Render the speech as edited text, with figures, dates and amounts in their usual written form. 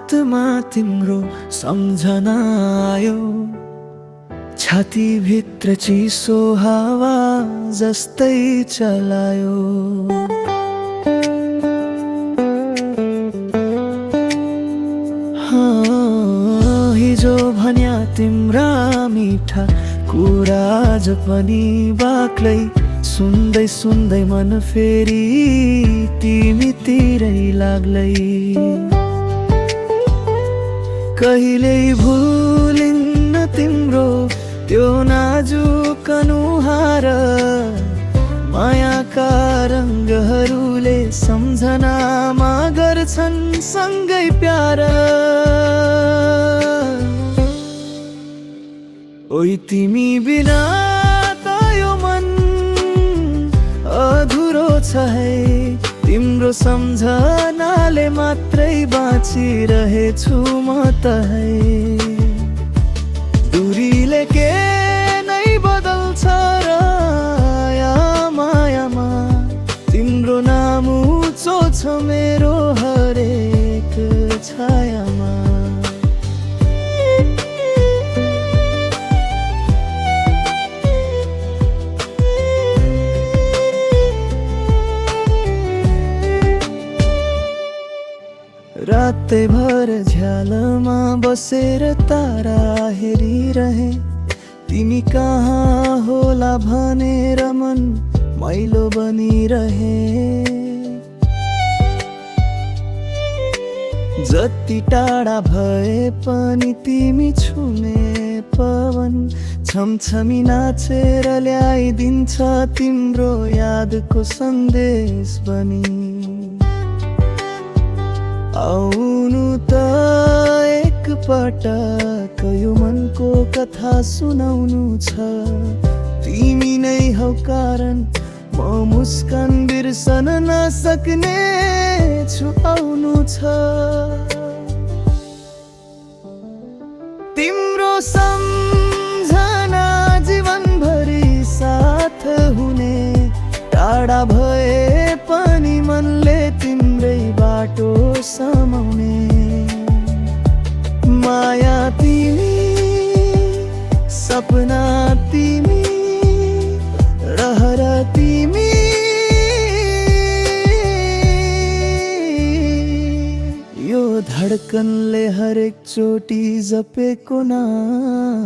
रातमा तिम्रो सम्झना आयो, छातीभित्र चिसो हावा जस्तै चलायो। हिजो भन्या तिम्रा मिठा कुरा आज पनि बाक्लै सुन्दै सुन्दै मन फेरि तिमीतिरै लाग्लै। कहिल्यै भुलिन्न तिम्रो त्यो नाजुक अनुहार, मायाका रङ्गहरूले सम्झनामा गर्छन् सँगै प्यार। ओइ तिमी बिना त यो मन अधुरो छ है, तिम्रो सम्झनाले मात्रै बाँचिरहेछु म त है। दूरीले के नै बदल्छ र या मायामा, तिम्रो नाम उँचो छ मेरो हरेक छायामा। रातैभर झ्यालमा बसेर तारा हेरिरहे, तिमी कहाँ होला भनेर मन मैलो बनिरहे। जति टाढा भए पनि तिमी छुने पवन, छमछमी नाचेर ल्याइदिन्छ तिम्रो यादको सन्देश बनी। आउनु त एक पटक यो मनको कथा सुनाउनु छ, तिमी नै हौ कारण म मुस्कान बिर्सन नसक्ने छु। आउनु छ तिम्रो सम्झना जीवनभरि साथ हुने, टाढा भए पनि मनले तिम्रै बाटो समाउने। माया तिमी, सपना तिमी, रहर तिमी, यो धडकनले हरेक चोटी जपेको नाम